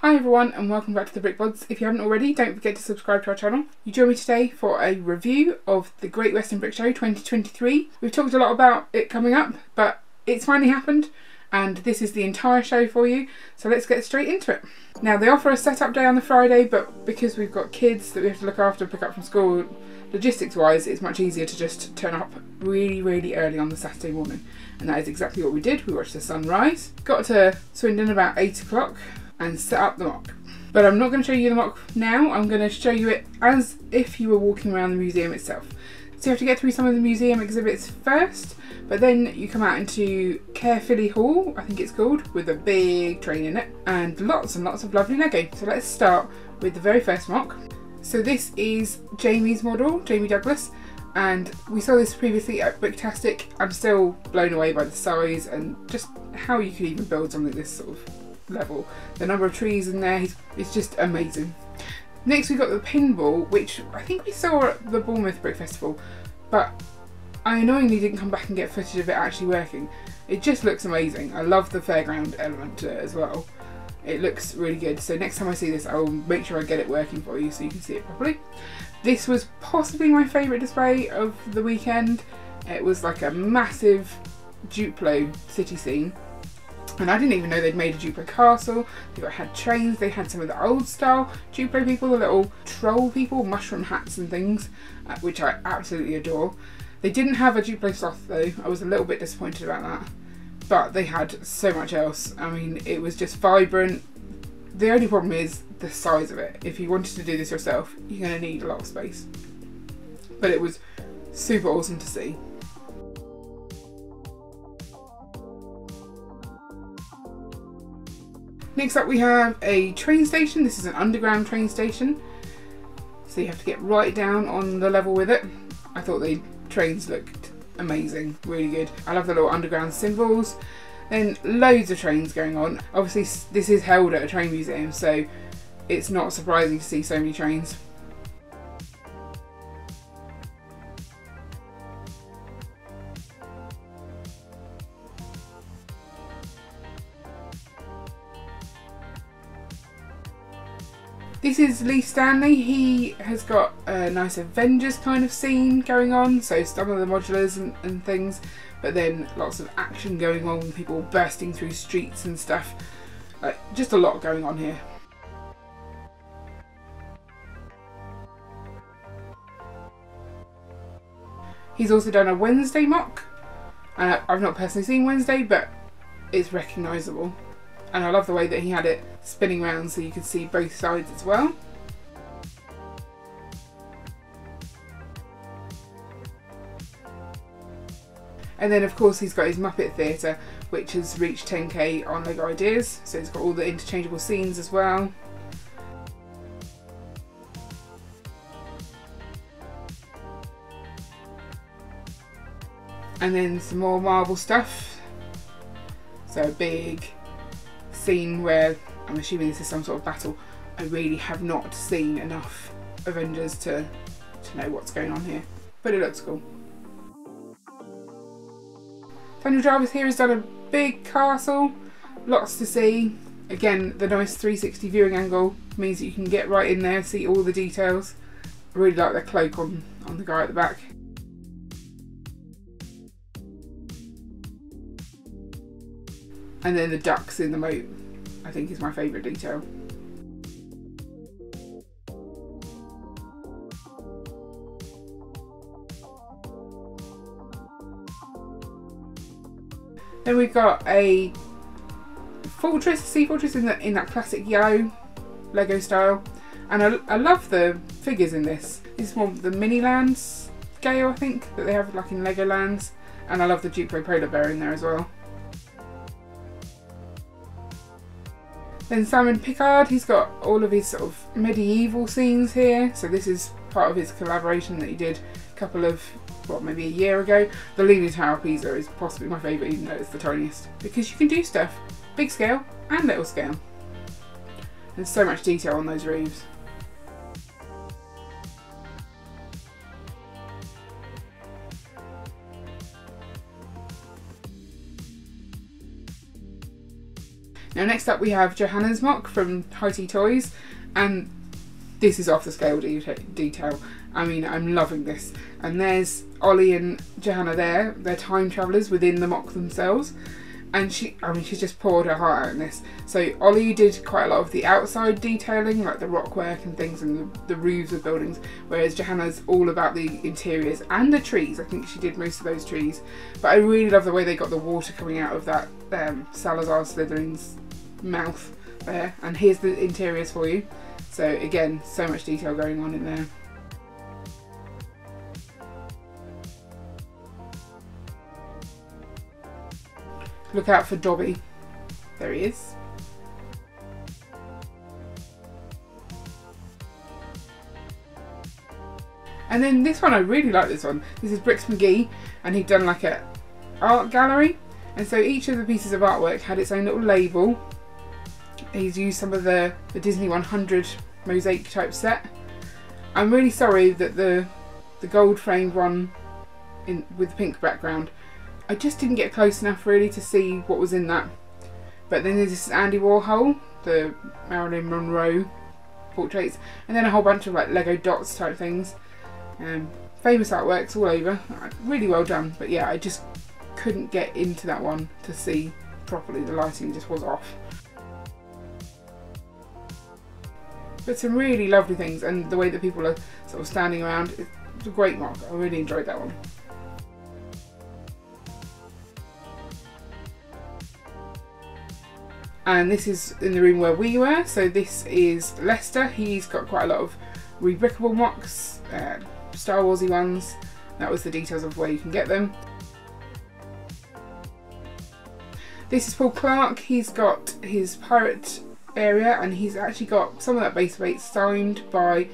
Hi everyone and welcome back to the Brick Bods. If you haven't already, don't forget to subscribe to our channel. You join me today for a review of the Great Western Brick Show 2023. We've talked a lot about it coming up, but it's finally happened and this is the entire show for you, so let's get straight into it. Now they offer a setup day on the Friday, but because we've got kids that we have to look after and pick up from school, logistics wise it's much easier to just turn up really early on the Saturday morning, and that is exactly what we did. We watched the sun rise, got to Swindon about 8 o'clock and set up the mock. But I'm not going to show you the mock now, I'm going to show you it as if you were walking around the museum itself. So you have to get through some of the museum exhibits first, but then you come out into Caerphilly Hall, I think it's called, with a big train in it, and lots of lovely Lego. So let's start with the very first mock. So this is Jamie's model, Jamie Douglas, and we saw this previously at Bricktastic. I'm still blown away by the size and just how you could even build something this sort of level. The number of trees in there, it's just amazing. Next we got the pinball, which I think we saw at the Bournemouth Brick Festival, but I annoyingly didn't come back and get footage of it actually working. It just looks amazing. I love the fairground element to it as well. It looks really good, so next time I see this I will make sure I get it working for you so you can see it properly. This was possibly my favourite display of the weekend. It was like a massive Duplo city scene. And I didn't even know they'd made a Duplo castle. They had trains, they had some of the old style Duplo people, the little troll people, mushroom hats and things, which I absolutely adore. They didn't have a Duplo sloth though, I was a little bit disappointed about that. But they had so much else. I mean, it was just vibrant. The only problem is the size of it. If you wanted to do this yourself, you're going to need a lot of space. But it was super awesome to see. Next up we have a train station. This is an underground train station, so you have to get right down on the level with it. I thought the trains looked amazing, really good. I love the little underground symbols. Then loads of trains going on. Obviously this is held at a train museum, so it's not surprising to see so many trains. This is Lee Stanley. He has got a nice Avengers kind of scene going on, so some of the modulars and things, but then lots of action going on, people bursting through streets and stuff. Just a lot going on here. He's also done a Wednesday mock, and I've not personally seen Wednesday, but it's recognisable. And I love the way that he had it spinning around so you could see both sides as well. And then of course he's got his Muppet Theatre, which has reached 10k on LEGO Ideas, so it's got all the interchangeable scenes as well. And then some more Marvel stuff. So a big scene where, I'm assuming this is some sort of battle. I really have not seen enough Avengers to know what's going on here, but it looks cool. Daniel Jarvis here has done a big castle, lots to see. Again, the nice 360 viewing angle means that you can get right in there, see all the details. I really like the cloak on the guy at the back. And then the ducks in the moat, I think, is my favourite detail. Then we've got a fortress, sea fortress in that classic yellow Lego style, and I love the figures in this. This is more the mini lands scale, I think, that they have like in Legolands, and I love the Duplo polar bear in there as well. Then Simon Pickard, he's got all of his sort of medieval scenes here. So this is part of his collaboration that he did a couple of, maybe a year ago. The Leaning Tower of Pisa is possibly my favourite, even though it's the tiniest, because you can do stuff big scale and little scale. There's so much detail on those roofs. Now next up we have Johanna's mock from High Tea Toys, and this is off the scale detail. I mean, I'm loving this. And there's Ollie and Johanna there. They're time travellers within the mock themselves. And she's just poured her heart out in this. So Ollie did quite a lot of the outside detailing, like the rockwork and things, and the roofs of buildings, whereas Johanna's all about the interiors and the trees. I think she did most of those trees. But I really love the way they got the water coming out of that Salazar Slytherin's mouth there. And here's the interiors for you. So again, so much detail going on in there. Look out for Dobby. There he is. And then this one, I really like this one. This is Bricks McGee, and he'd done like a art gallery. And so each of the pieces of artwork had its own little label. He's used some of the Disney 100 mosaic type set. I'm really sorry that the gold framed one with the pink background, I just didn't get close enough really to see what was in that. But then there's this Andy Warhol, the Marilyn Monroe portraits, and then a whole bunch of like Lego dots type things. Famous artworks all over, really well done. But yeah, I just couldn't get into that one to see properly. The lighting just was off. But some really lovely things, and the way that people are sort of standing around, it's a great mock. I really enjoyed that one. And this is in the room where we were. So this is Lester. He's got quite a lot of rebrickable mocks, Star Warsy ones. That was the details of where you can get them. This is Paul Clark. He's got his pirate area, and he's actually got some of that base weight signed by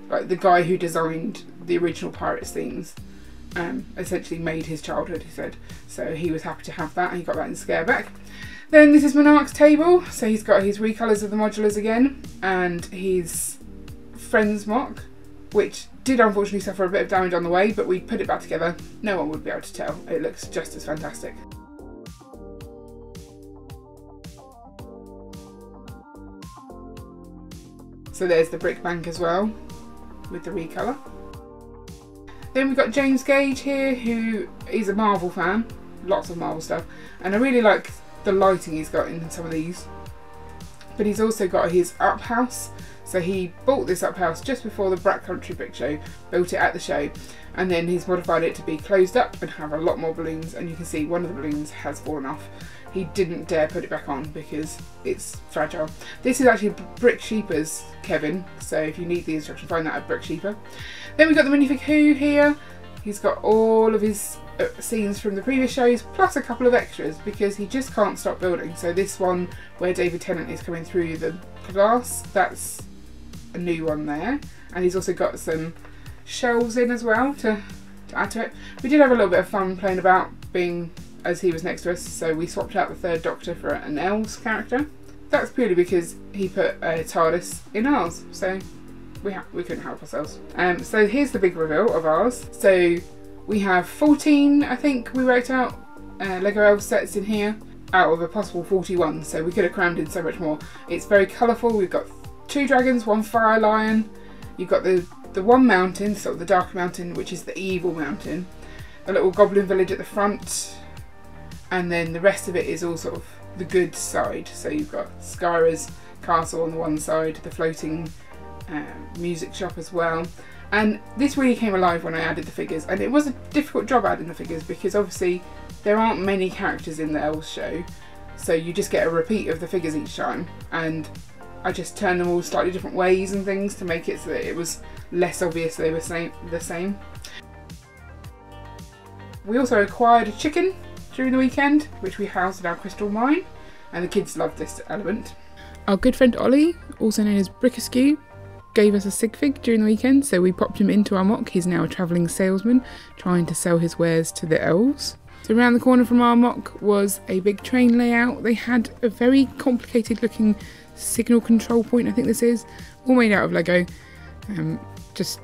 like the guy who designed the original Pirates themes. Essentially made his childhood, he said. So he was happy to have that, and he got that in Scareback. Then this is Monarch's table. So he's got his recolours of the modulars again, and his Friends mock, which did unfortunately suffer a bit of damage on the way, but we put it back together. No one would be able to tell. It looks just as fantastic. So there's the brick bank as well, with the recolour. Then we've got James Gage here, who is a Marvel fan, lots of Marvel stuff, and I really like the lighting he's got in some of these. But he's also got his up house. So he bought this up house just before the Black Country Brick Show, built it at the show, and then he's modified it to be closed up and have a lot more balloons, and you can see one of the balloons has fallen off. He didn't dare put it back on because it's fragile. This is actually Brick Sheeper's Kevin, so if you need the instruction, find that at Brick Sheeper. Then we've got the minifig Who here. He's got all of his scenes from the previous shows, plus a couple of extras, because he just can't stop building. So this one where David Tennant is coming through the glass, that's a new one there. And he's also got some shelves in as well to add to it. We did have a little bit of fun playing about being as he was next to us, so we swapped out the third Doctor for an Elves character. That's purely because he put a TARDIS in ours, so we couldn't help ourselves. So here's the big reveal of ours. So we have 14, I think we worked out, Lego Elves sets in here, out of a possible 41, so we could have crammed in so much more. It's very colourful. We've got 2 dragons, 1 fire lion. You've got the one mountain, sort of the dark mountain, which is the evil mountain. A little goblin village at the front, and then the rest of it is all sort of the good side. So you've got Skyra's castle on the one side, the floating music shop as well. And this really came alive when I added the figures, and it was a difficult job adding the figures because obviously there aren't many characters in the Elves show, so you just get a repeat of the figures each time, and I just turned them all slightly different ways and things to make it so that it was less obvious they were the same. We also acquired a chicken during the weekend, which we housed in our crystal mine, and the kids loved this element. Our good friend Ollie, also known as Brickaskew, gave us a sig fig during the weekend, so we popped him into our mock. He's now a travelling salesman trying to sell his wares to the elves. So around the corner from our mock was a big train layout. They had a very complicated looking signal control point, I think this is, all made out of Lego. Just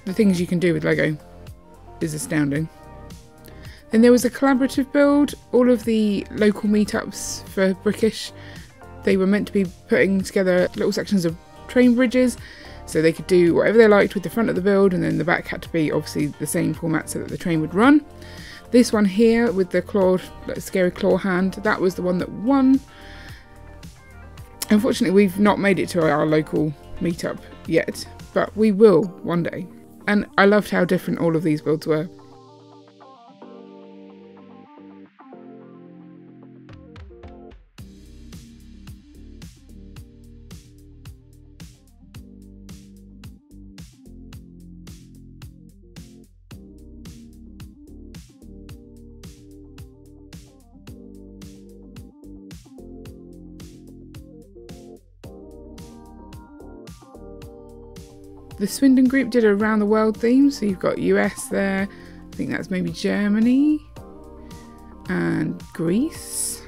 the things you can do with Lego is astounding. And there was a collaborative build. All of the local meetups for Brickish, they were meant to be putting together little sections of train bridges so they could do whatever they liked with the front of the build, and then the back had to be obviously the same format so that the train would run. This one here with the clawed, scary claw hand, that was the one that won. Unfortunately, we've not made it to our local meetup yet, but we will one day. And I loved how different all of these builds were. The Swindon group did a around the world theme, so you've got US there, I think that's maybe Germany and Greece.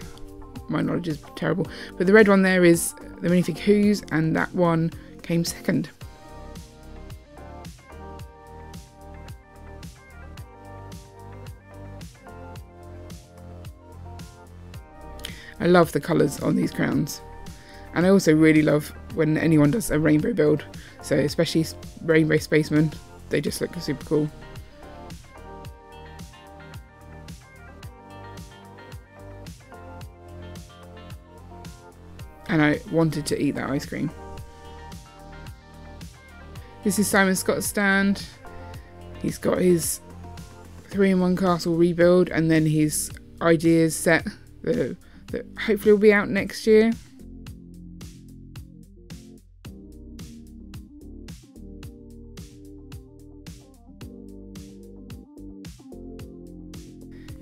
My knowledge is terrible, but the red one there is the minifig Who's, and that one came second. I love the colours on these crowns, and I also really love when anyone does a rainbow build, so especially Rainbow Spacemen, they just look super cool. And I wanted to eat that ice cream. This is Simon Scott's stand. He's got his 3-in-1 castle rebuild, and then his ideas set that hopefully will be out next year.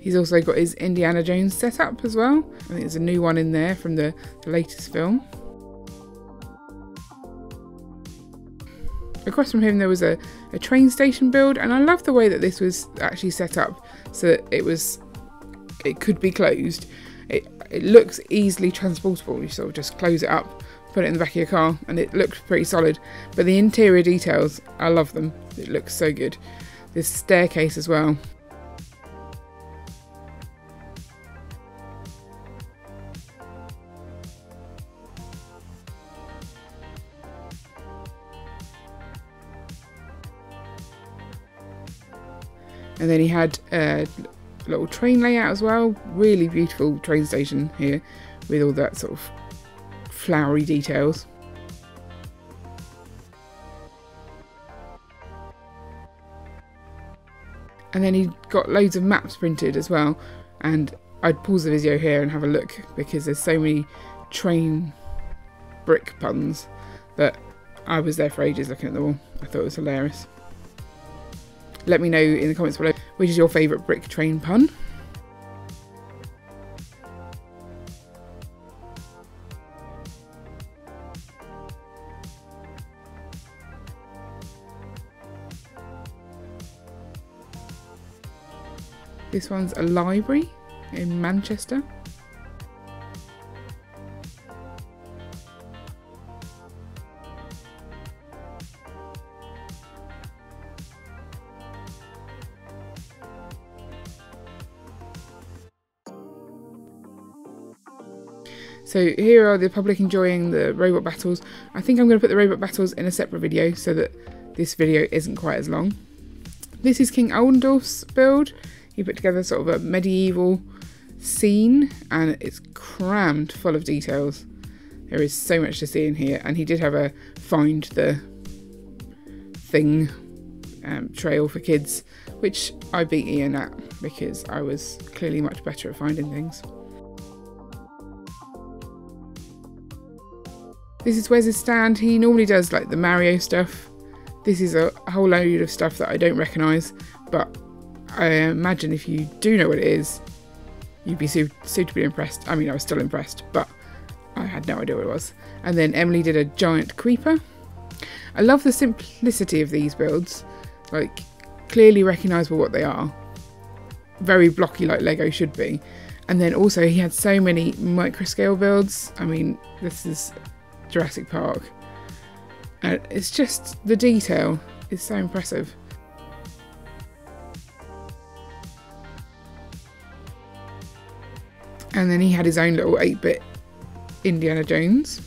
He's also got his Indiana Jones setup as well. I think there's a new one in there from the latest film. Across from him there was a train station build, and I love the way that this was actually set up so that it could be closed. It looks easily transportable. You sort of just close it up, put it in the back of your car, and it looks pretty solid. But the interior details, I love them. It looks so good. This staircase as well. And then he had a little train layout as well. Really beautiful train station here with all that sort of flowery details. And then he got loads of maps printed as well. And I'd pause the video here and have a look because there's so many train brick puns that I was there for ages looking at them all. I thought it was hilarious. Let me know in the comments below which is your favourite brick train pun. This one's a library in Manchester. So here are the public enjoying the robot battles. I think I'm going to put the robot battles in a separate video so that this video isn't quite as long. This is King Oldendorf's build. He put together sort of a medieval scene and it's crammed full of details. There is so much to see in here, and he did have a find the thing trail for kids, which I beat Ian at because I was clearly much better at finding things. This is Wes's stand. He normally does like the Mario stuff. This is a whole load of stuff that I don't recognise, but I imagine if you do know what it is, you'd be suitably impressed. I mean, I was still impressed, but I had no idea what it was. And then Emily did a giant creeper. I love the simplicity of these builds, like clearly recognisable what they are. Very blocky like Lego should be. And then also he had so many micro scale builds. I mean, this is Jurassic Park. And it's just, the detail is so impressive. And then he had his own little 8-bit Indiana Jones.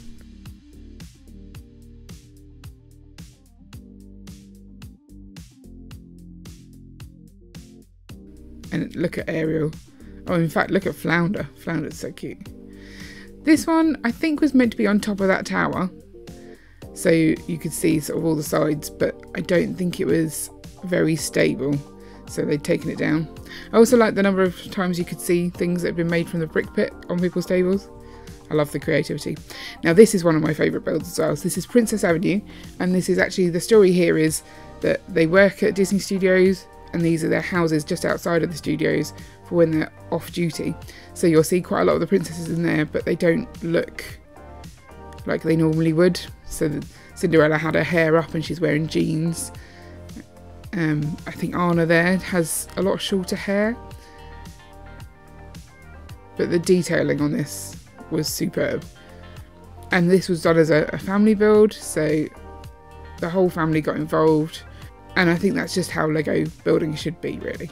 And look at Ariel. Oh, in fact, look at Flounder. Flounder's so cute. This one, I think, was meant to be on top of that tower, so you could see sort of all the sides, but I don't think it was very stable, so they'd taken it down. I also like the number of times you could see things that had been made from the brick pit on people's tables. I love the creativity. Now, this is one of my favourite builds as well. So this is Princess Avenue, and this is actually, the story here is that they work at Disney Studios, and these are their houses just outside of the studios for when they're off duty. So you'll see quite a lot of the princesses in there, but they don't look like they normally would. So Cinderella had her hair up and she's wearing jeans. I think Anna there has a lot shorter hair. But the detailing on this was superb. And this was done as a family build, so the whole family got involved. And I think that's just how Lego building should be, really.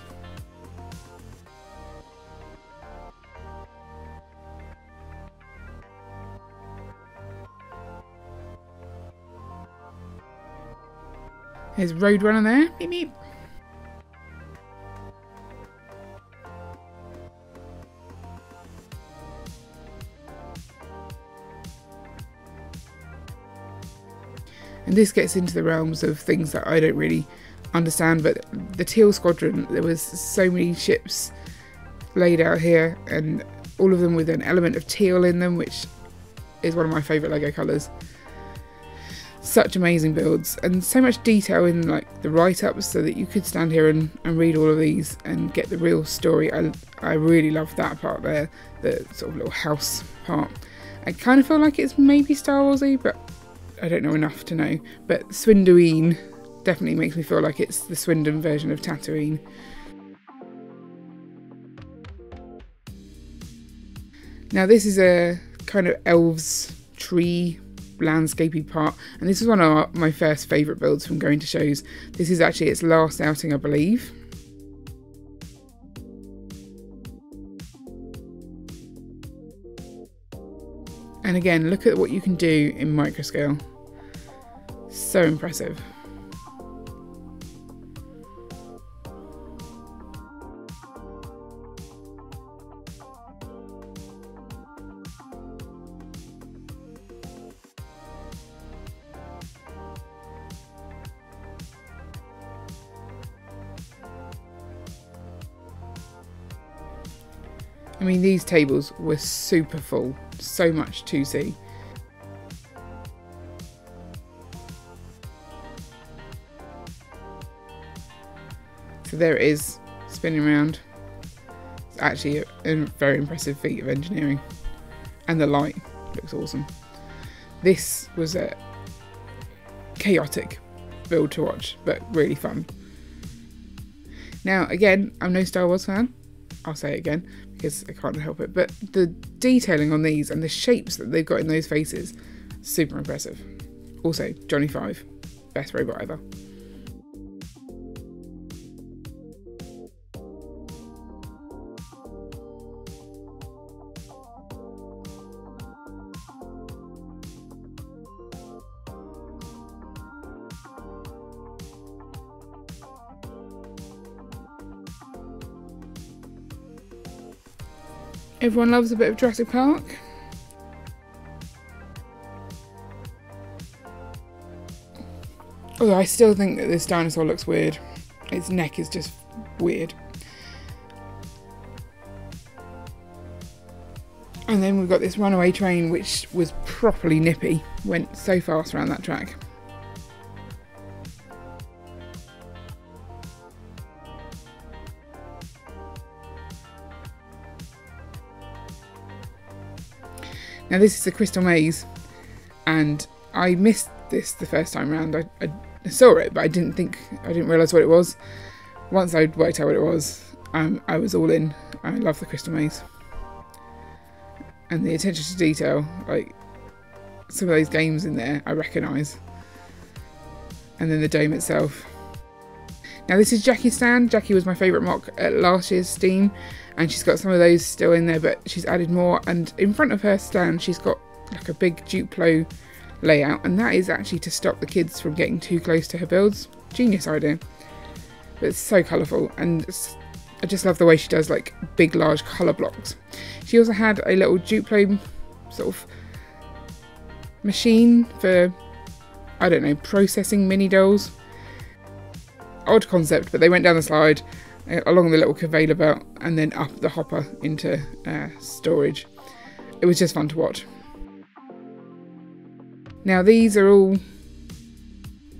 There's Roadrunner there. Beep beep. And this gets into the realms of things that I don't really understand, but the Teal Squadron, there was so many ships laid out here, and all of them with an element of teal in them, which is one of my favourite Lego colours. Such amazing builds, and so much detail in like the write-ups, so that you could stand here and read all of these and get the real story. I really love that part there, the sort of little house part. I kind of feel like it's maybe Star Warsy, but I don't know enough to know. But Swindon definitely makes me feel like it's the Swindon version of Tatooine. Now this is a kind of elves tree landscapey part, and this is one of my first favourite builds from going to shows. This is actually its last outing, I believe. And again, look at what you can do in microscale. So impressive. I mean, these tables were super full, so much to see. So there it is, spinning around. It's actually a very impressive feat of engineering. And the light looks awesome. This was a chaotic build to watch, but really fun. Now, again, I'm no Star Wars fan. I'll say it again because I can't help it, but the detailing on these and the shapes that they've got in those faces, super impressive. Also, Johnny 5, best robot ever. Everyone loves a bit of Jurassic Park. Although I still think that this dinosaur looks weird. Its neck is just weird. And then we've got this runaway train, which was properly nippy. Went so fast around that track. Now this is the Crystal Maze, and I missed this the first time round. I saw it, but I didn't realise what it was. Once I'd worked out what it was, I was all in. I love the Crystal Maze. And the attention to detail, like some of those games in there, I recognise. And then the dome itself. Now this is Jackie's stand. Jackie was my favourite mock at last year's Steam, and she's got some of those still in there, but she's added more. And in front of her stand she's got like a big Duplo layout, and that is actually to stop the kids from getting too close to her builds. Genius idea. But it's so colourful, and I just love the way she does like big large colour blocks. She also had a little Duplo sort of machine for, I don't know, processing mini dolls. Odd concept, but they went down the slide along the little conveyor belt and then up the hopper into storage. It was just fun to watch. Now these are all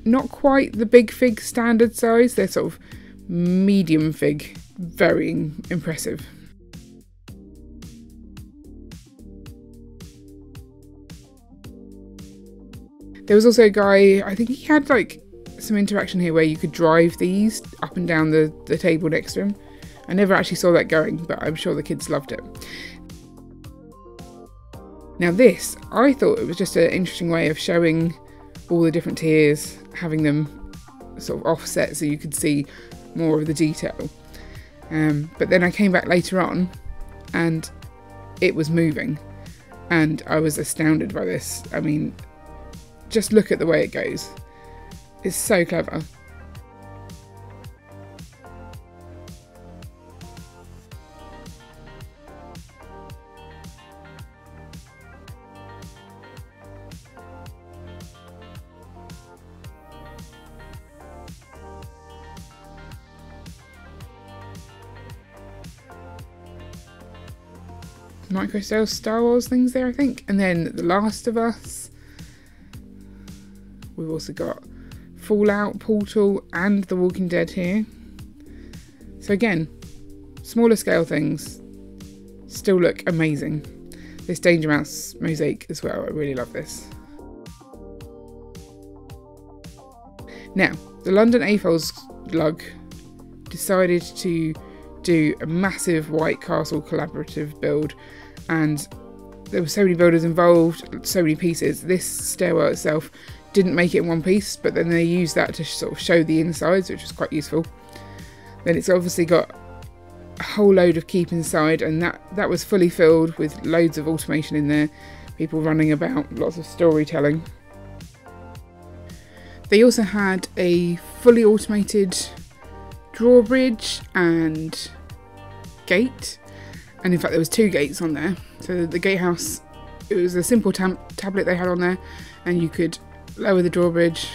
not quite the big fig standard size, they're sort of medium fig, very impressive. There was also a guy, I think he had like some interaction here where you could drive these up and down the table next to him. I never actually saw that going, but I'm sure the kids loved it. Now this, I thought it was just an interesting way of showing all the different tiers, having them sort of offset so you could see more of the detail. But then I came back later on and it was moving, and I was astounded by this. I mean, just look at the way it goes. It's so clever. Micro scale Star Wars things there, I think. And then The Last of Us. We've also got Fallout, Portal and The Walking Dead here. So again, smaller scale things still look amazing. This Danger Mouse mosaic as well, I really love this. Now, the London AFOLs lug decided to do a massive White Castle collaborative build, and there were so many builders involved, so many pieces. This stairwell itself didn't make it in one piece, but then they used that to sort of show the insides, which was quite useful. Then it's obviously got a whole load of keep inside, and that was fully filled with loads of automation in there, people running about, lots of storytelling. They also had a fully automated drawbridge and gate, and in fact there was 2 gates on there. So the gatehouse, it was a simple tablet they had on there, and you could lower the drawbridge,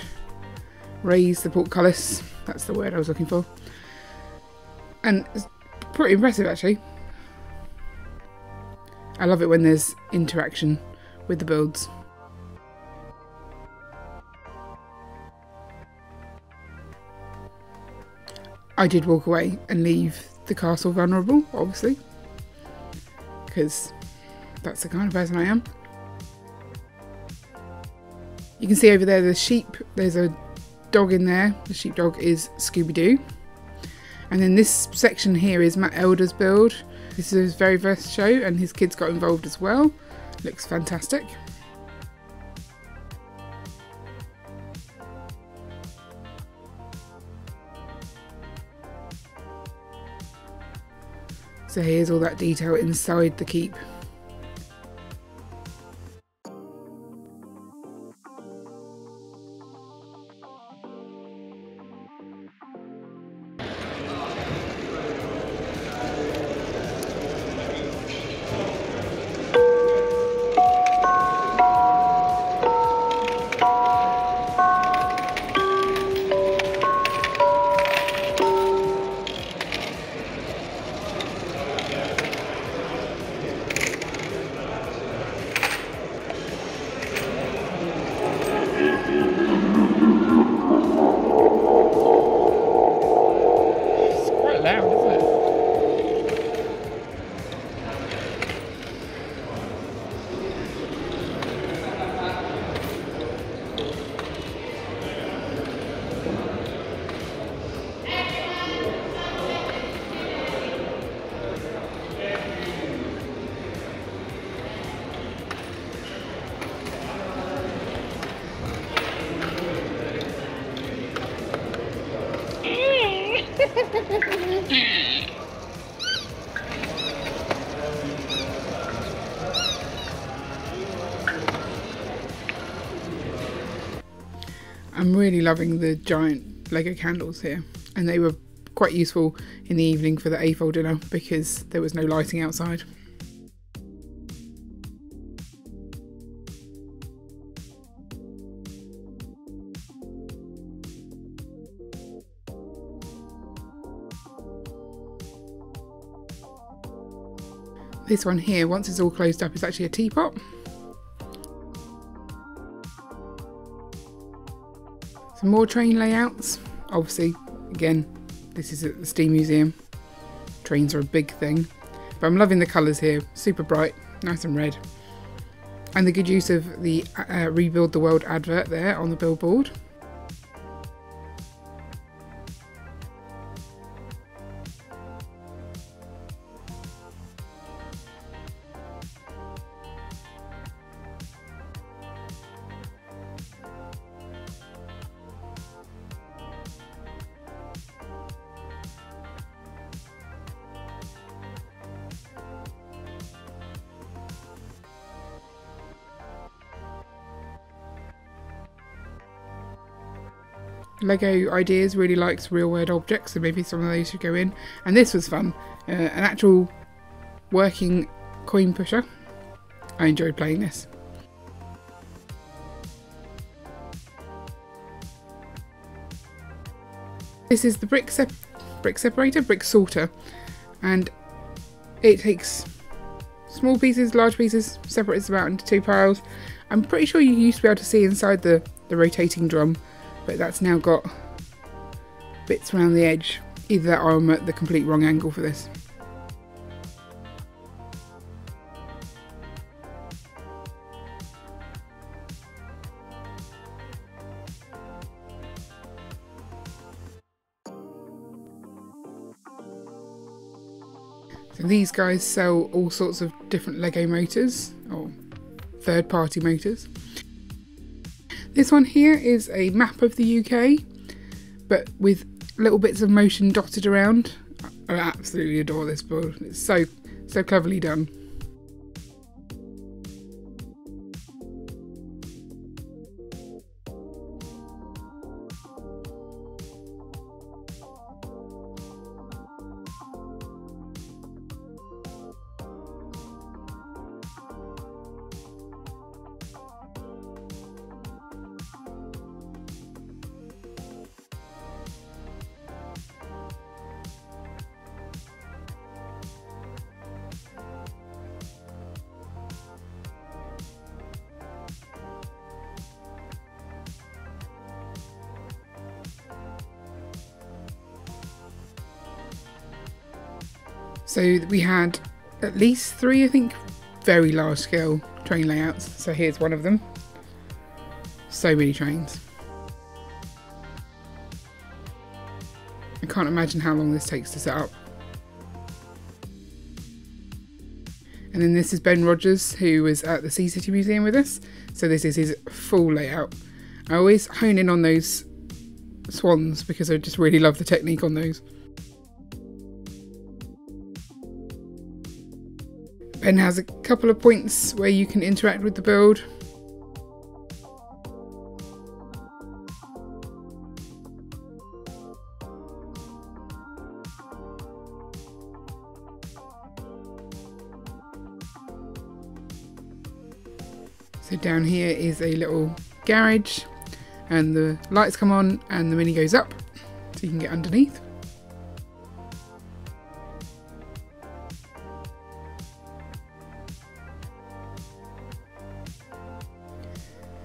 raise the portcullis, that's the word I was looking for, and it's pretty impressive actually. I love it when there's interaction with the builds. I did walk away and leave the castle vulnerable, obviously, because that's the kind of person I am. You can see over there the sheep, there's a dog in there. The sheepdog is Scooby-Doo. And then this section here is Matt Elder's build. This is his very first show, and his kids got involved as well. Looks fantastic. So here's all that detail inside the keep. I'm really loving the giant Lego candles here, and they were quite useful in the evening for the AFOL dinner because there was no lighting outside. This one here, once it's all closed up, is actually a teapot. Some more train layouts. Obviously, again, this is at the Steam Museum. Trains are a big thing. But I'm loving the colours here. Super bright, nice and red. And the good use of the Rebuild the World advert there on the billboard. Lego Ideas really likes real world objects, so maybe some of those should go in. And this was fun, an actual working coin pusher. I enjoyed playing this. This is the brick sorter, and it takes small pieces, large pieces, separates them out into two piles. I'm pretty sure you used to be able to see inside the rotating drum, but that's now got bits around the edge. Either that or I'm at the complete wrong angle for this. So these guys sell all sorts of different Lego motors, or third-party motors. This one here is a map of the UK, but with little bits of motion dotted around. I absolutely adore this build. It's so cleverly done. So we had at least 3, I think, very large scale train layouts. So here's one of them. So many trains. I can't imagine how long this takes to set up. And then this is Ben Rogers, who was at the Sea City Museum with us. So this is his full layout. I always hone in on those swans because I just really love the technique on those. Ben has a couple of points where you can interact with the build. So down here is a little garage, and the lights come on and the mini goes up so you can get underneath.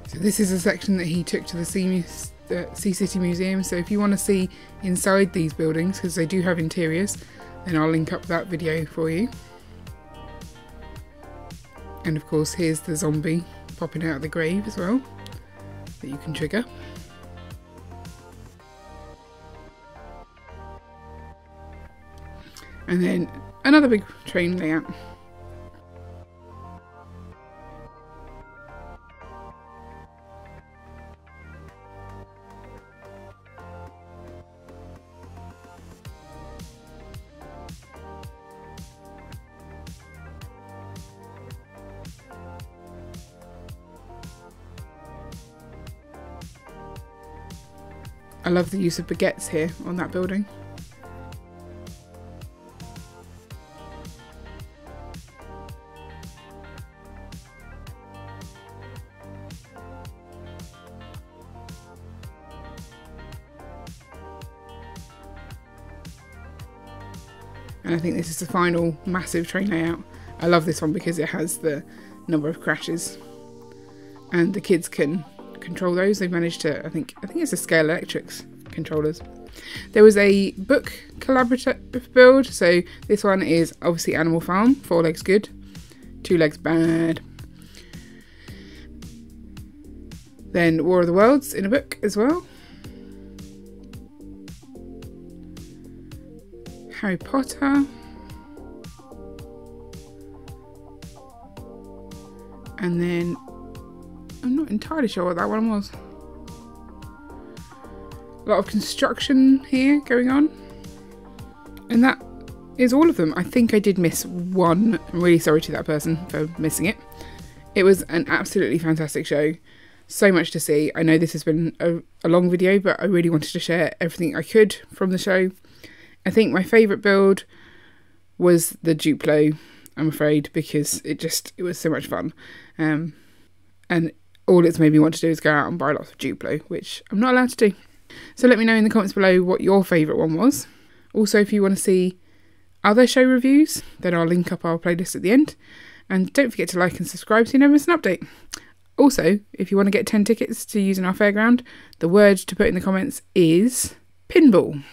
So this is a section that he took to the Sea City Museum, so if you want to see inside these buildings, because they do have interiors, then I'll link up that video for you. And of course here's the zombie popping out of the grave as well, that you can trigger. And then another big train layout. love the use of baguettes here on that building. And I think this is the final massive train layout. I love this one because it has the number of crashes and the kids can control those. They've managed to, I think it's the Scale Electrics controllers. There was a book collaborative build, so this one is obviously Animal Farm, 4 legs good, 2 legs bad. Then War of the Worlds in a book as well. Harry Potter. And then I'm not entirely sure what that one was. A lot of construction here going on. And that is all of them. I think I did miss one. I'm really sorry to that person for missing it. It was an absolutely fantastic show. So much to see. I know this has been a long video, but I really wanted to share everything I could from the show. I think my favourite build was the Duplo, I'm afraid, because it was so much fun. And all it's made me want to do is go out and buy lots of Duplo, which I'm not allowed to do. So let me know in the comments below what your favourite one was. Also, if you want to see other show reviews, then I'll link up our playlist at the end. And don't forget to like and subscribe so you never miss an update. Also, if you want to get 10 tickets to use in our fairground, the word to put in the comments is pinball.